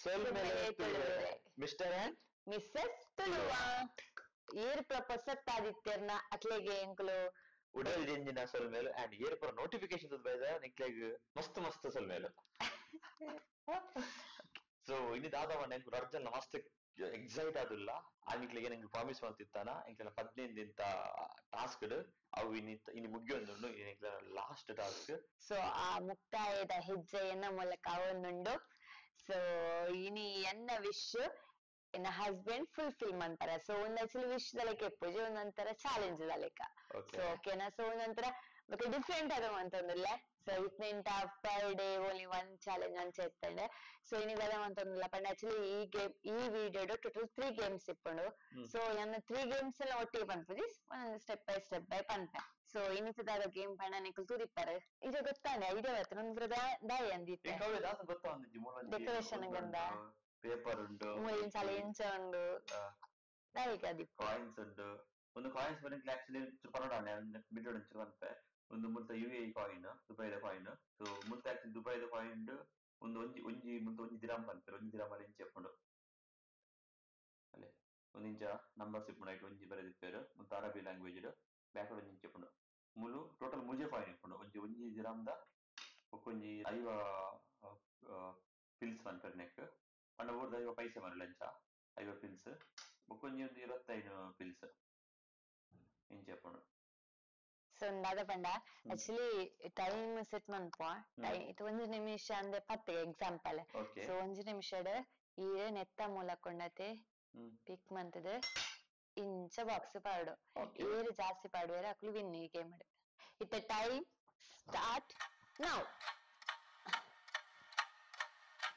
ಸೊಲ್ಮೆಲೆ ತುಳುವೆ mister and missus ತುಳುವ ಏರ್ ಪ್ರಪೋಸ್ ಆದಿತ್ಯರ್ನ ಅತ್ಲೆಗೆ ಎಂಕುಲು ಉಡಲ್ ಜೆಂಜಿನ ಸೊಲ್ಮೇಲು ಅಂಡ್ ಏರ್ ಪರ ನೋಟಿಫಿಕೇಶನ್ ಬೈದ ನಿಕ್ಲೆಗ್ ಮಸ್ತ್ ಮಸ್ತ್ ಸೊಲ್ಮೇಲು ಸೊ ಇನ್ನು ದಾದವಣ್ಣ ಎಂಕು ಅರ್ಜನ್ ಮಸ್ತ್ ಎಕ್ಸೈಟ್ ಆದುಲ್ಲ ಆನಿಕ್ಲೆಗೆ ನಂಗೆ ಪ್ರಾಮಿಸ್ ಮಾಡ್ತಿತ್ತಾನ ಇಂಕ್ಲೆನ 15 ಇಂತ ಟಾಸ್ಕ್ ಅವು ಇನ್ನು ಮುಗಿಯೊಂದುಂಡು ಇಂಕ್ಲೆನ ಲಾಸ್ಟ್ ಟಾಸ್ಕ್ ಸೊ ಆ ಮುಕ್ತಾಯದ ಹೆಜ್ಜೆಯನ್ನ ಮೂಲಕ ಅವನುಂಡು ಸೊ ಇನಿ ಎನ್ನ ವಿಶ್ ಎನ್ನ ಹಸ್ಬೆಂಡ್ ಫುಲ್ಫಿಲ್ ಮಾಡ್ತಾರ ಸೊ ಒಂದ್ ವಿಶ್ ದಲಕ್ಕೆ ಎಪ್ಪುಜಿ ಒಂದೊಂಥರ ಚಾಲೆಂಜ್ ದಲೆಕ್ಕ ಸೊ ಓಕೆನಾ ಸೊ ಒಂದೊಂಥರ ಮತ್ತೆ ಡಿಫ್ರೆಂಟ್ ಆದ ಅಂತಂದಿಲ್ಲ ಸೊ ಇಟ್ನೆಂಟ per day only one challenge ಅಂಚ ಇರ್ತಂಡೆ ಸೊ ಇನಿಗದ ಅಂತಂದಿಲ್ಲ ಪಂಡ ಆಕ್ಚುಲಿ ಈ ವಿಡಿಯೋ ಟೋಟಲ್ 3 ಗೇಮ್ಸ್ ಇಪ್ಪುಂಡು ಸೊ ನನ್ನ 3 ಗೇಮ್ಸ್ ಎಲ್ಲ ಒಟ್ಟಿಗೆ ಪನ್ಪುಜಿ ಒಂದೊಂದು ಸ್ಟೆಪ್ ಬೈ ಪನ್ಪೆ ಸೊ ಇನಿಸದಾದ ಗೇಮ್ ಪಂಡ ನಿಕಲ್ ತೂದಿಪ್ಪರೆ ಈಗ ಗೊತ್ತಾಂಡೆ ಐಡಿಯಾ ಬರ್ತ ನಮ್ದ್ರ ದಾಯಿ ಅಂದಿತ್ತೆ ಡೆಕೋರೇಷನ್ ಗಂದ ಪೇಪರ್ ಉಂಡು ಮೂಲಿನ ಸಲ ಇಂಚ ಉಂಡು ದಾಯಿ ಕದಿಪ್ಪು ಕಾಯಿನ್ಸ್ ಉಂಡು ಒಂದು ಕಾಯಿನ್ಸ್ ಬರಲಿಕ್ಕೆ ಆಕ್ಚುಲಿ ಪರೋಡಾನೆ ಬಿಟ್ಟು ಪನ್ಪೆ ಒಂದು ಮುಲ್ತ UAE ಕಾಯಿನ್ ದುಬೈದ ಕಾಯಿನ್ ಸೊ ಮುಲ್ತ ಆಕ್ಚುಲಿ ದುಬೈದ ಕಾಯಿನ್ ಒಂದು ಒಂಜಿ ಮುಲ್ತ ಒಂಜಿ ದಿರಾಮ್ ಪನ್ಪೆರ್ ಒಂಜಿ ದಿರಾಮ್ ಅಲ್ಲಿ ಇಂಚ ಎಪ್ಪುಂಡು ಅಲ್ಲೇ ಒಂದು ಇಂಚ ನಂಬರ್ಸ್ ಇಪ್ಪುಂಡು ಐಟ್ ಒಂಜಿ ಬರೆದಿಪ್ಪೇರು ಮುಲ್ತ ಅರಬಿ ಲ್ಯಾಂಗ್ವೇಜ್ ಬ್ಯಾಕ್ ಒಂಜಿ ಇಂಚ ಎಪ್ಪುಂಡು ಮುಲು ಟೋಟಲ್ ಮುಜೆ ಕಾಯಿನ್ ಇಪ್ಪುಂಡು ಒಂಜಿ ದಿರಾಮ್ದ ಒಂಜಿ 5 ಫಿಲ್ಸ್ ಪನ್ಪೆರ್ ನೆಕ್ ಪಂಡ ಊರ್ದ 5 ಪೈಸೆ ಮರಲ ಇಂಚ 5 ಫಿಲ್ಸ್ ಬೊಕ್ಕೊಂಜಿ ಒಂದು 25 ಫಿಲ್ಸ್ ಇಂಚ ಎಪ್ಪುಂಡು ಸೊ ದಾದ ಪಂಡ ಆಕ್ಚುಲಿ ಟೈಮ್ ಸೆಟ್ ಮನ್ಪುವ ಇದು 1 ನಿಮಿಷ ಅಂದ್ರೆ 10 ಎಕ್ಸಾಂಪಲ್ ಸೊ 1 ನಿಮಿಷಡ್ ಈ ನೆತ್ತ ಮೂಲಕೊಂಡತೆ ಪಿಕ್ ಮಂತದ ಇಂಚ ಬಾಕ್ಸ್ ಪಾಡು ಏರು ಜಾಸ್ತಿ ಪಾಡುವರೆ ಅಕ್ಲು ವಿನ್ ಈ game it time start now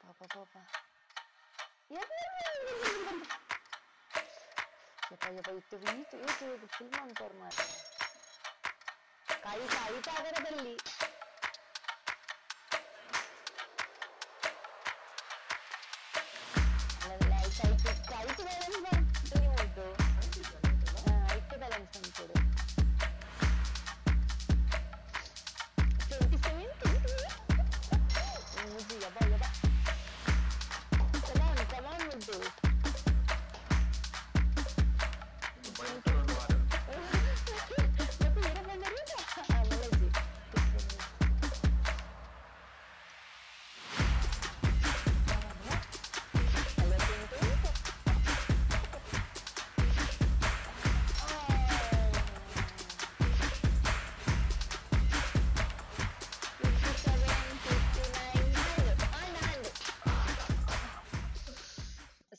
ಪಾಪ ಪಾಪ ಇದು ಫುಲ್ ಮಂತವ್ರು ಮಾತ್ರ ಕಾಯಿತ ಅದರದಲ್ಲಿ ಕಾಯಿತು ಬ್ಯಾಲೆನ್ಸ್ ಉಂಟು ಐತೆ ಬ್ಯಾಲೆನ್ಸ್ ಉಂಟು 27 ಯಬಾ ಕಮಾನ್ ಉಂಟು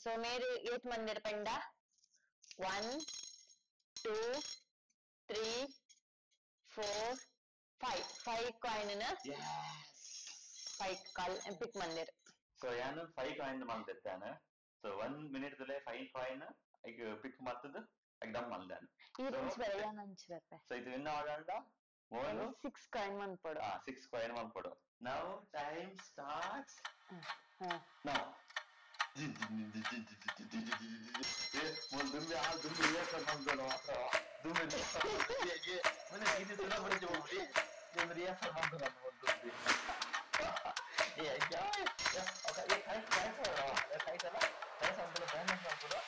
So मेरे 8 मंदिर पंडा 1 2 3 4 5 coin na yes 5 call epic mandir so yanu 5 coin maldettane so 1 minute dole 5 coin ig pick mattudu ekdam maldan ee range bare yana anchu beppe so idu enna aganda monu 6 coin manpodu 6 coin manpodu now time starts now Mol dummi ya sarmando matra dummi ye mane ini tuna bari jodi dummi ya sarmando na mol dummi ye ya okay ye kai sala kai sambala balance ಮಾಡ್ಬೋದಾ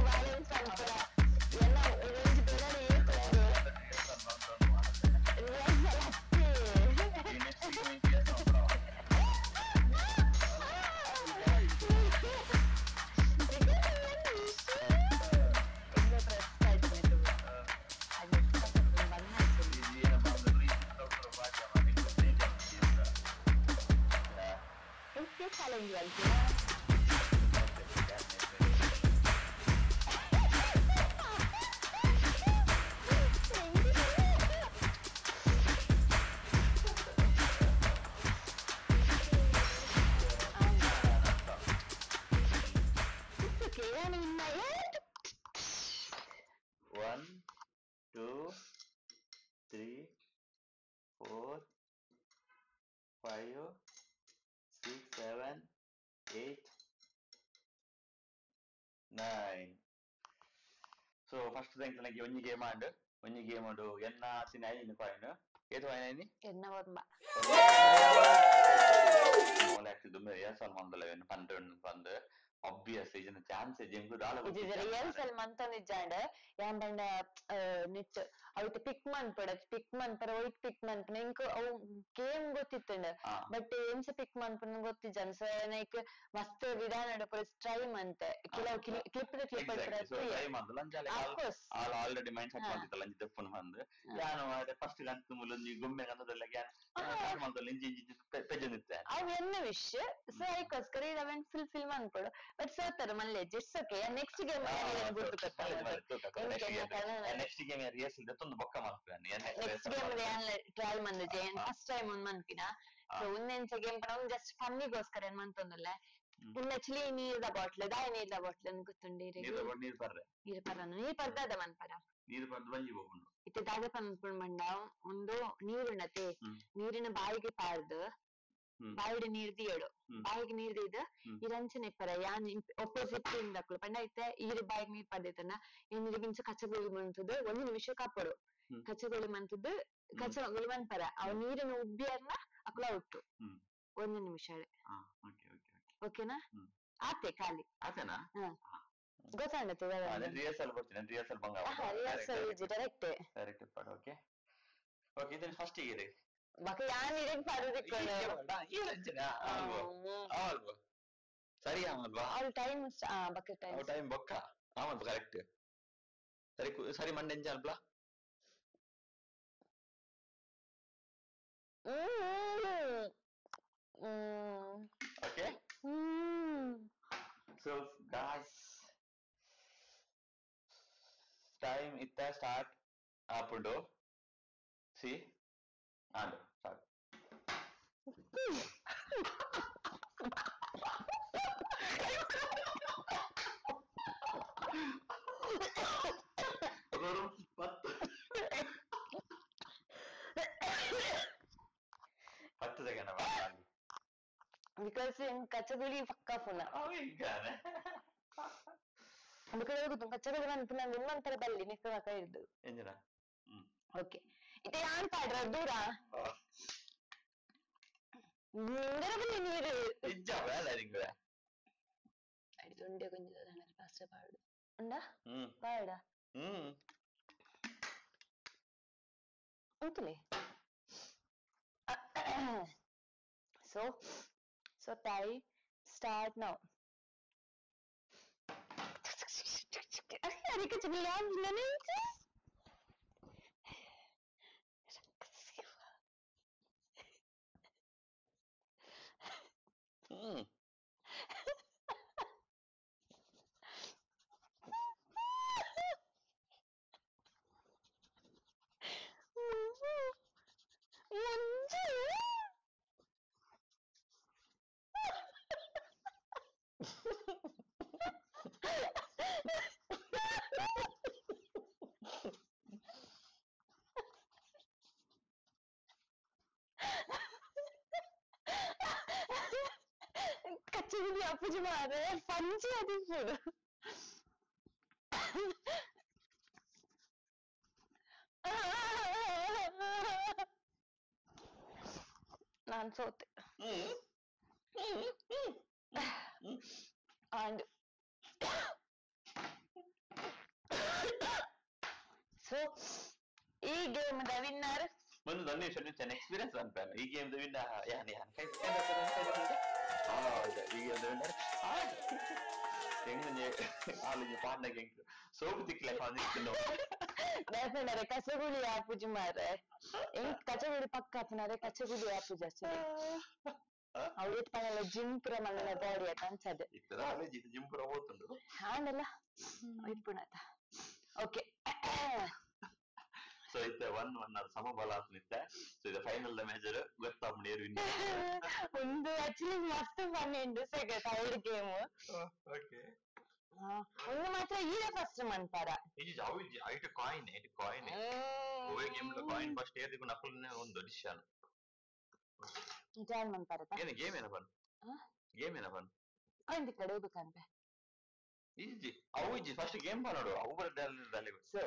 balance ಮಾಡ್ಬೋದಾ ಎಲ್ಲ range ಬೇರೆ ಇರ್ತದೆ range ಅಲ್ಲತ್ತೆ next week ಏನು challenge One, 2, 3, 4, 5, 6, 7, 8, 9. So first thing like only game and enna sinai in coin. Eto ayini? Enna varma. mole actually dumme rehearsal mandalaven pandren pande obviously ಇದನ್ನ chance ಜಂಗು ದಾಲ ಇದು rehearsal ಮಂತೊಂದಿಜ್ಜಾಂಡ್ ಯಾನ್ ಪಂಡ neat ಅವತ್ತೆ ಪಿಕ್ ಮನ್ಪರ ಒಯ್ಟ್ ಪಿಕ್ ಮನ್ಪುನ ink ಅವು game ಗೊತ್ತಿತ್ತಂಡ್ but ಎಂಚ ಪಿಕ್ ಮನ್ಪುನ ಗೊತ್ತಿಜ್ಜಾಂಡ್ so like ಮಸ್ತ್ ವಿಧಾನಡ್ ಪೂರ ಟ್ರೈ ಮಂತೆ ಕೆಲವು ಕ್ಲಿಪ್ ಟ್ರೈ ಮಂದಲ ಅಂಚಾಲೆ ಆಲ್ ಆಲ್ರೆಡಿ ಮೈಂಡ್ ಸೆಟ್ ಮಂತಿತ್ತಲ್ಲ ಅಂಚ ತೆಪ್ಪುನ ಮಂದ್ ಯಾನು ಫಸ್ಟ್ ಗಂತ ಮುಲೊಂಜಿ ಗುಮ್ಮೆ ಗಂತದಲ್ಲ ಯಾನ್ ಮಂದಲ ಇಂಜಿ ಇಂಜಿ ಪೆಜ್ಜನಿತ್ತೆ ಅವು ಎನ್ನ ವಿಷಯ ಸೊ ಅದಕ್ಕೋಸ್ಕರ ಇದು ಅವೆನ್ ಫುಲ್ಫಿಲ್ ಮನ್ಪಡು ಬಟ್ ಸೋತಾರ ಮಲ್ಲೆ just okay next game next game rehearsal ದತ್ತೊಂದು ಬೊಕ್ಕ ಮನ್ಪುವೆನ್ ನೆಕ್ಸ್ಟ್ ಗೇಮ್ ಟ್ರೈ ಮಂದಿಜೆ ಫಸ್ಟ್ ಟೈಮ್ ಒಂದ್ ಮನ್ಪಿನ ಸೊ ಉಂದೆಂಚ ಗೇಮ್ ಪನ ಒಂದ್ ಜಸ್ಟ್ ಫನ್ನಿಗೋಸ್ಕರ ಏನ್ ಮಂತೊಂದುಲ್ಲ ಇನ್ನು ಆಕ್ಚುಲಿ ನೀರ್ದ ಬಾಟ್ಲ್ ದಾಯ ನೀರ್ದ ಬಾಟ್ಲ್ ಅಂತ ಗೊತ್ತುಂಡಿ ನೀರ್ ಪರ್ರನು ನೀರ್ ಪರ್ದಾದ ಮನ್ಪರ ನೀರು ಪರ್ದು ಬಂಜಿ ಹೋಗುಂಡು ಇತ್ತೆ ದಾದ ಪನ್ಪುಣ್ ಬಂಡ ಒಂದು ನೀರುಂಡತೆ ನೀರಿನ ಬಾಯಿಗೆ ಪಾರ್ದು ಬಾಯಿಡ್ ನೀರ್ ದಿಯಡು ಬಾಯಿಗೆ ನೀರ್ ದಿದ ಇರಂಚನೆ ಇಪ್ಪರ ಯಾನ್ ಒಪ್ಪೋಸಿಟ್ ಇಂದಕ್ಲು ಪಂಡ ಐತೆ ಈರು ಬಾಯಿಗೆ ನೀರ್ ಪರ್ದೈತನ ಏನಿರಿಗಿಂಚ ಕಚ್ಚಗೋಳಿ ಮಂತುದು ಒಂದು ನಿಮಿಷ ಕಾಪಡು ಕಚ್ಚಗೋಳಿ ಮಂತುದು ಕಚ್ಚಗೋಳಿ ಮನ್ಪರ ಅವ ನೀರಿನ ಉಬ್ಬಿಯರ್ನ ಅಕ್ಲ ಉಟ್ಟು ಒಂದು ನಿಮಿಷ ಓಕೆನಾ ಆತೆ ಖಾಲಿ ಆತೇನಾ ಗೊತ್ತಾಂಡತೆ ರಿಹರ್ಸಲ್ ಬರ್ತೀನಿ ರಿಹರ್ಸಲ್ ಬಂಗ ರಿಹರ್ಸಲ್ ಡೈರೆಕ್ಟ್ ಡೈರೆಕ್ಟ್ ಪಾಡು ಓಕೆ ಓಕೆ ಇದನ್ನ ಫಸ್ಟ್ ಇಯರ್ ಬಕ ಯಾನ್ ಇರೆಗ್ ಪಾಡುದಿಕ್ಕೊಂಡೆ ಆಲ್ವಾ ಸರಿ ಆಮಲ್ವಾ ಆಲ್ ಟೈಮ್ ಬಕ ಟೈಮ್ ಬೊಕ್ಕ ಆಮಲ್ ಕರೆಕ್ಟ್ ಸರಿ ಸರಿ ಮಂಡೆ ಎಂಜ ಅಲ್ವಾ ಓಕೆ ಸೊ ಗಾಯ್ಸ್ ಟೈಮ್ ಇತ್ತ ಸ್ಟಾರ್ಟ್ ಆಪುಂಡು C and start because in kachaguli pakka puna igane because gotu kachaguli manpuna nimmanತರ balli nekka kayirdu enjana okay ite yan padra dura ningarabuli neeru ijja vela ningra idunde konja danar fast paadu unda paada untule so Ty, start now. Hari kecemilan gimana itu? Kacang dia apa cuma ada panci ada pun. Nan sote. And so ಈ game the winner ಒಂದು ನನ್ನ ಶನಿಚನ್ experience ಅನ್ಪಾನ ಈ game the winner ಯಾನಿ ಯಾನ್ ಕೈ ಈ game the winner ಹೆಂಗೆ ಆಲಿಗೆ ಪಾಂಡ Geng soap ತಿಕ್ಲೆ ಕಾಂದಿಕ್ಕಿನೋ definite ಕಚಗುಳಿ ಆಪುಜಿ ಮಾರೆ ಎಂಗ್ ಕಚಗುಳಿ ಪಕ್ಕ ಆಪುನಾರೆ ಕಚಗುಳಿ ಆಪುಜಿ ಅಷ್ಟೇ ಅವಳಿತ್ ಪನಲ ಜಿಮ್ ಪುರ ಮಲ್ಲನ ಬಾಡಿ ಅನ್ಸದೆ ಇತರ ಅಲೆ ಜಿಮ್ ಪುರ ಹೋತುಂಡು ಹಾಂಡಲ್ಲ ಇಪ್ಪುನತ ಓಕೆ ಸೊ ಇತ್ತೆ 1-1 ಸಮಬಲ ಆತ್ನಿತ್ತೆ ಸೊ ಇದು ಫೈನಲ್ ದ ಮೇಜರ್ ಗೊತ್ತಾಪ್ ನೇರು ವಿನ್ ಒಂದು ಆಕ್ಚುಲಿ ಮಸ್ತ್ fun and second third game okay ಒಂದು ಮಾತ್ರ ಈರ ಫಸ್ಟ್ ಮನ್ಪಾರ ಇದು ಜಾವು ಐಟ್ ಕಾಯಿನ್ ಓವೇ ಗೇಮ್ ದ ಕಾಯಿನ್ ಫಸ್ಟ್ ಏರ್ ದಿಕ್ಕು ನಕಲ್ನೆ ಒಂದು ಡಿಸಿಷನ್ ಜಾನ್ ಮನ್ಪಾರ ಏನು ಗೇಮ್ ಏನ ಬನ್ ಕಾಯಿನ್ ದಿಕ್ಕ ಹೋಗಬೇಕಂತೆ ಈಜಿ ಅವು ಈಜಿ ಫಸ್ಟ್ ಗೇಮ್ ಮಾಡೋಡು ಅವು ಬರದಲ್ಲಿ ಸೊ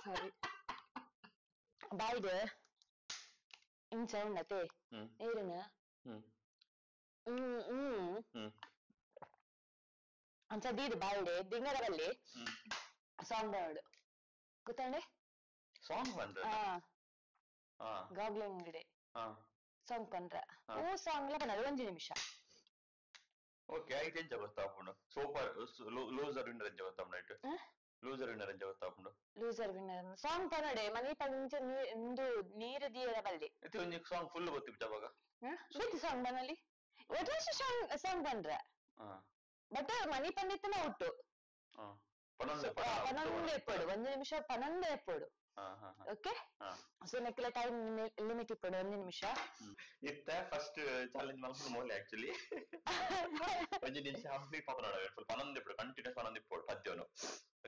sorry beide ಇಂಚ ಉಣ್ಣತೆ ಏರನ ಅಂಚ ದೀದು ಬಾಲ್ಡೆ ದಿಂಗರವಲ್ಲಿ ಸಾಂಗ್ ಬಾಡು ಗೊತ್ತಾಂಡೆ ಸಾಂಗ್ ಬಂದ ಗಾಗ್ಲಿಂಗ್ ಗಿಡೆ ಸಾಂಗ್ ಪಂಡ್ರ ಓ ಸಾಂಗ್ ಲ ಪನ್ನದು 1 ನಿಮಿಷ ಓಕೆ ಐತೆ ಎಂಚ ಗೊತ್ತಾಪುಂಡು ಸೂಪರ್ ಲೂಸರ್ ವಿನ್ನರ್ ಎಂಚ ಗೊತ್ತಾಪುಂಡು ಐಟ್ ಲೂಸರ್ ವಿನ್ನರ್ ಎಂಚ ಗೊತ್ತಾಪುಂಡು ಲೂಸರ್ ವಿನ್ನರ್ ಸಾಂಗ್ ಪನ್ನಡೆ ಮನಿ ಪಂಚ ಇಂದು ನೀರು ದಿಯರ ಬಲ್ದೆ ಇತ್ತೆ ಒಂಜಿ ಸಾಂಗ್ ಫುಲ್ ಗೊತ್ತಿಪ್ಪ ಅವಾಗ ಗೊತ್ತಿ ಸಾಂಗ್ ಬನ್ನಲಿ ಒಟ್ಟು ವರ್ಷ ಸಾಂಗ್ ಪಂಡ್ರ ಬಟ್ ಮನಿ ಪಂಡಿತ್ತನ ಒಟ್ಟು ಪನೊಂದು ಎಪ್ಪಡು 1 ನಿಮಿಷ ಪನೊಂದು ಎಪ್ಪಡು ಓಕೆ ಸೊ ನೆಕ್ಲ ಟೈಮ್ ಲಿಮಿಟ್ ಇಪ್ಪಡು 1 ನಿಮಿಷ ಇತ್ತ ಫಸ್ಟ್ ಚಾಲೆಂಜ್ ಮಲ್ಪುನ ಮೋಲೆ ಆಕ್ಚುಲಿ 1 ನಿಮಿಷ ಕಂಪ್ಲೀಟ್ ಪಾಪನಾಡ ಫುಲ್ ಪನೊಂದು ಎಪ್ಪಡು ಕಂಟಿನ್ಯೂಸ್ ಪನೊಂದು ಎಪ್ಪಡು ಪದ್ಯನು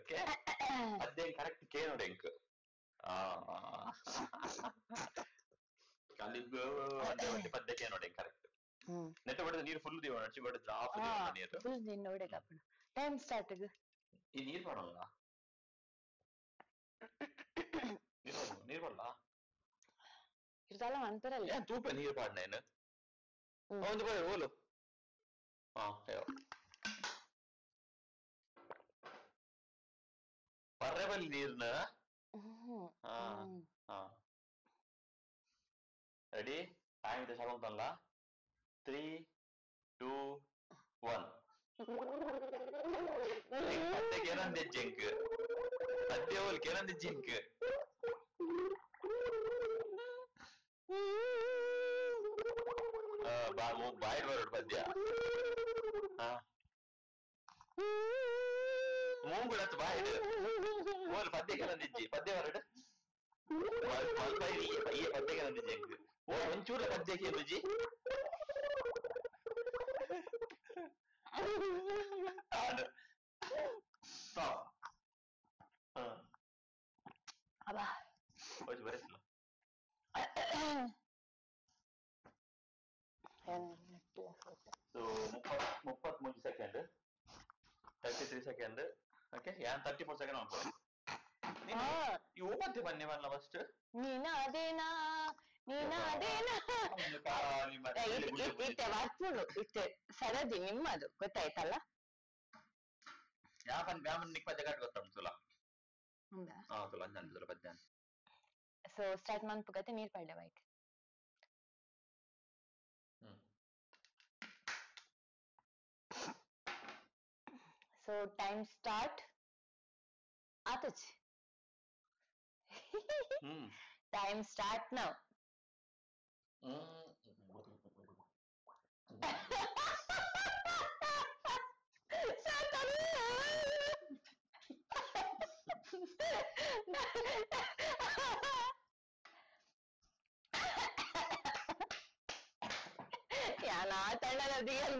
ಓಕೆ ಪದ್ಯ ಕರೆಕ್ಟ್ ಕೇಳೋಡು ಎಂಕ್ ಕಲಿಗೋ ಅಂದ್ರೆ ಪದ್ಯ ಕೇಳೋಡು ಕರೆಕ್ಟ್ ನೆಟ್ಟ ಬಡದ ನೀರು ಫುಲ್ ದಿವ ನಡ್ಸಿ ಬಡ ಜಾಫ್ ನೀರು ಫುಲ್ ನಿನ್ನೋಡೆ ಕಾಪಣ ಟೈಮ್ ಸ್ಟಾರ್ಟ್ ಈ ನೀರು ಬರಲ್ಲ ನೀರು ಬರಲ್ಲ ಇರ್ತಾಳ ಅಂತರಲ್ಲ ಏನ್ ತೂಪ ನೀರು ಪಾಡ್ನೇನು ಒಂದು ಬರ ಓಲು ಪರ್ರೆಬಲ್ಲಿ ನೀರ್ನ ರೆಡಿ ಟೈಮ್ ಇದೆ ಸಾಲ 3 2 1 ಪದ್ಯಕ್ಕೆ ಏನಂದೆ ಜಂಕ್ ಪದ್ಯ ಹೋಲ್ಕೆ ಏನಂದೆ ಜಂಕ್ ಬಾಯ್ಡ್ ಬರೋಡು ಪದ್ಯ ಮೂಗುಳತ್ತು ಬಾಯ್ಡ್ ಓಲ್ ಪದ್ಯಕ್ಕೆ ಏನಂದಿಜ್ಜಿ ಪದ್ಯ ಬರಡು ಈ ಪದ್ಯಕ್ಕೆ ಏನಂದಿಜ್ಜಿ ಜಂಕ್ ಓ ಒಂಚೂರ ಪದ್ಯಕ್ಕೆ ರುಜಿ ಬರೆಸಲ್ಲ 33 ಸೆಕೆಂಡ್ 33 ಸೆಕೆಂಡ್ ಓಕೆ ಯಾನ್ 34 ಸೆಕೆಂಡ್ ಮಾಡ್ಕೊಳ್ಳಿ ಇವು ಮತ್ತೆ ಬನ್ನಿ ಬರಲ್ಲ ಫಸ್ಟ್ ನೀನಾದೇನಾ ಇತ್ತೆ ಬರ್ಪುಡು ಇತ್ತೆ ಸರದಿ ನಿಮ್ಮದು ಗೊತ್ತಾಯ್ತಲ್ಲ ಯಾಪನ್ ನಿಕ್ ಪದ್ಯ ಕಾಟ್ ಗೊತ್ತುಂಟು ತುಲ ತುಲ ಅಂಜಾನ್ ತುಲ ಪದ್ಯ ಸೊ ಸ್ಟಾರ್ಟ್ ಮನ್ಪುಗತ್ತೆ ನೀರ್ ಪಡ್ಲೆ ಬೈಕ್ ಸೊ ಟೈಮ್ ಸ್ಟಾರ್ಟ್ ಆತಚ್ ಟೈಮ್ ಸ್ಟಾರ್ಟ್ ನೌ ഞാൻ ആ തണ്ണനധികം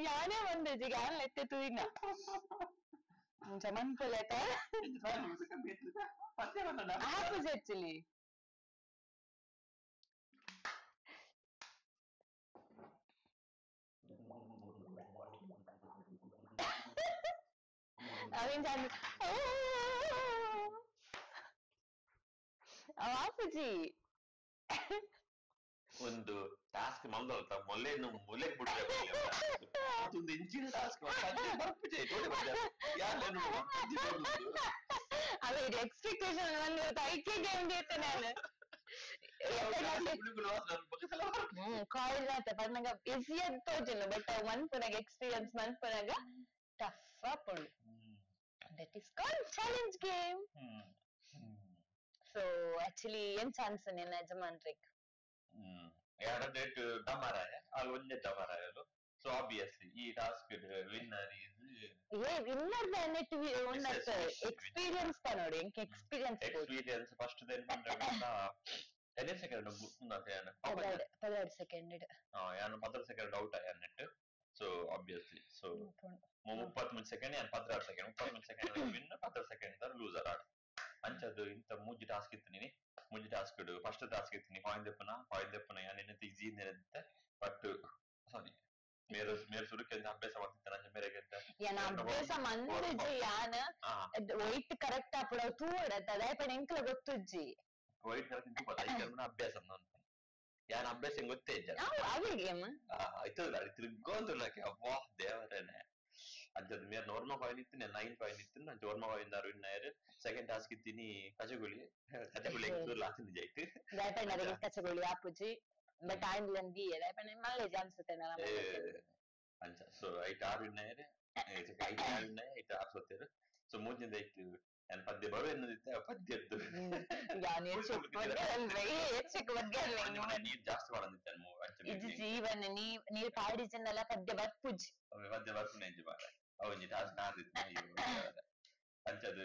ഞാനേ വന്നിച്ച് കാരണം എത്തെത്തു തിന്ന മനസ്സിലാട്ടെ ആക്ച്വലി ಆಪುಜಿ ಒಂದು ಟಾಸ್ಕ್ ಮಂದೋಲ್ತ ಮೊಲ್ಲೆನು ಮೊಲೆ ಬಿಡ್ರೆ ಅದೊಂದು ಇಂಚಿನ ಟಾಸ್ಕ್ ಅದೇ ಎಕ್ಸ್ಪೆಕ್ಟೇಷನ್ ಒಂದು ಐಕೆ ಗೇಮ್ ಗೆತ್ತೆ ನಾನು ಕಾಲೇಜ್ ಆತ ಪನ್ನಗ ಈಸಿ ಅಂತ ತೋಜುಂಡು ಬಟ್ ಮನ್ಪುನಗ ಎಕ್ಸ್ಪೀರಿಯನ್ಸ್ ಮನ್ಪುನಗ ಟಫ್ ಆಪುಂಡು that is called challenge game so actually ಏನ್ ಚಾನ್ಸ್ ನಿನ್ನ ಯಜಮಾನ್ರಿಗೆ ಎರಡನೇಟ್ ಡಮರಾಯ ಅಲ್ಲಿ ಒಂದೇ ಡಮರಾಯಲು ಸೊ ಆಬ್ವಿಯಸ್ಲಿ ಈ ಟಾಸ್ಕ್ ವಿನ್ನರ್ ಇಸ್ ವಿನ್ನರ್ ನೆಟ್ ಒಂದತ್ತ ಎಕ್ಸ್ಪೀರಿಯನ್ಸ್ ನೋಡಿ ಎಂಕ ಎಕ್ಸ್ಪೀರಿಯನ್ಸ್ ಫಸ್ಟ್ ದೆನ್ ಎನೆ ಸೆಕೆಂಡ್ ಮುಂದಾತ ಯಾನ 12 ಸೆಕೆಂಡ್ ಯಾನ 12 ಸೆಕೆಂಡ್ ಔಟ್ ಆಯ ನೆಟ್ ಸೊ ಆಬ್ವಿಯಸ್ಲಿ ಸೊ 33 ಸೆಕೆಂಡ್ ಯಾನ 16 second 33 second win 16 second the loser ಆಡ್ ಅಂಚದು ಇಂತ ಮೂಜಿ ಟಾಸ್ಕ್ ಇತ್ತಿನಿ ಮೂಜಿ ಟಾಸ್ಕ್ ಫಸ್ಟ್ ಟಾಸ್ಕ್ ಇತ್ತಿನಿ ಪಾಯಿಂಟ್ ದೆಪ್ಪನ ಯಾನ ನೆತ್ ಈಜಿ ನೆತ್ತೆ ಬಟ್ ಸಾರಿ మీరు ಸುರುಕೆಂದು ಅಭ್ಯಾಸ ಮಾಡ್ತಿದ್ದಾನೆ ಮೇರೆಗೆಂತ ಯಾನ ಅಭ್ಯಾಸ ಮಂದಿಜಿ ಯಾನ ವೈಟ್ ಕರೆಕ್ಟ್ ಅಪ್ಪಡ ತೂಡತ್ತ ಅದಾಯಪನ ಎಂಕ್ಲ ಗೊತ್ತುಜ್ಜಿ ವೈಟ್ ಕರೆಕ್ಟ್ ತೂಪದ ಐಕರ್ಮನ ಅಭ್ಯಾಸ ಅಂತ ಯಾನ ಅಭ್ಯಾಸ ಗೊತ್ತೇ ಇಜ್ಜ ಅವೇ ಗೇಮ್ ಆಯ್ತದ ತಿರುಗೋಂದುಲ್ಲಕ್ಕೆ ಅವ್ವಾ ದೇವರೇನೆ ಅಂಚದ ಮೇರೆ ನೋರ್ಮಲ್ ಕಾಯಿನ್ ಇತ್ತು ನಾನು 9 ಕಾಯಿನ್ ಇತ್ತು ನಾನು ಜೋರ್ಮ ಕಾಯಿನ್ ದಾರು ಇನ್ನಾಯರ್ ಸೆಕೆಂಡ್ ಟಾಸ್ಕ್ ಇತ್ತೀನಿ ಕಚಗುಳಿ ಎಂಕ್ಲೂರ್ ಲಾಸಿನ ಜೈಟ್ ದಾಯಪನ ಅದಕ್ಕೆ ಕಚಗುಳಿ ಆಪುಜಿ ಬಟ್ ಆಂಡ್ಲನ್ ದಿ ದಾಯಪನ ಮಲ್ಲೆ ಜಾನ್ಸುತ್ತೆ ನಾನು ಅಂಚ ಸೊ ಐಟ್ ಆರು ಇನ್ನಾಯರ್ ಐಟ್ ಆರು ಇನ್ನಾಯ ಐಟ್ ಆರು ಸೋತೆರು ಸೊ ಮೂಜಿಂದ ಐಟ್ ನಾನು ಪದ್ಯ ಬರು ಎನ್ನದಿತ್ತೆ ಪದ್ಯದ್ದು ನೀರ್ ಜಾಸ್ತಿ ಮಾಡೋದಿತ್ತೆ ಇದು ಜೀವನ ನೀರ್ ಪಾಡಿಜನ್ನೆಲ್ಲ ಪದ್ಯ ಬರ್ಪುಜಿ ಪದ್ಯ ಬರ್ಪುನೆ ಇಜ್ಜಿ ಮಾರ ಅವೊಂಜಿ ಟಾಸ್ಕ್ ಆದಿತ್ತು ಅಂಚದು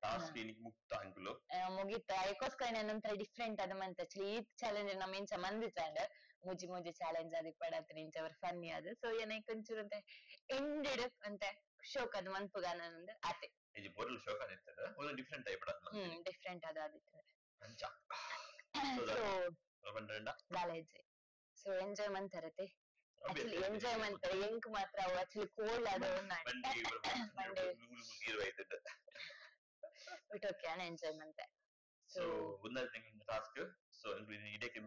ಟಾಸ್ಕ್ ಇನಿಕ್ ಮುಕ್ತ ಅಂಕುಲು ಮುಗಿತ ಐಕೋಸ್ಕರ ನಂತರ ಡಿಫ್ರೆಂಟ್ ಅದು ಮಂತ್ ಆಕ್ಚುಲಿ ಈ ಚಾಲೆಂಜ್ ನಮ್ಮ ಇಂಚ ಮಂದಿಚಾಂಡ್ ಮುಜಿ ಮುಜಿ ಚಾಲೆಂಜ್ ಅದು ಪಡತ್ ಇಂಚ ಅವ್ರ ಫನ್ನಿ ಅದು ಸೊ ಏನ ಒಂಚೂರು ಅಂತ ಎಂಡೆಡ್ ಅಂತ ಶೋಕ್ ಅದು ಮನ್ಪುಗಾನಂದ್ ಆತೆ ಇದು ಪೊರ್ಲು ಶೋಕ್ ಆದಿತ್ತದ ಒಂದು ಡಿಫ್ರೆಂಟ್ ಟೈಪ್ ಡಿಫ್ರೆಂಟ್ ಅದು ಆದಿತ್ತು ಅಂಚ ಸೊ ಬಾಲಾಜಿ ಸೊ ಎಂಜಾಯ್ ಮಂತರತೆ ಆಕ್ಚುಲಿ ಎಂಜಾಯ್ ಮಂತಾರೆ ಎಂಕ್ ಮಾತ್ರ ಅವು ಆಕ್ಚುಲಿ ಕೋಲ್ಡ್ ಅದು ಬಟ್ ಓಕೆ ಆನ್ ಎಂಜಾಯ್ ಮಂತೆ ಸೊ ಉನ್ನತ ಟಾಸ್ಕ್ ಸೊ ಇದಕ್ಕೆ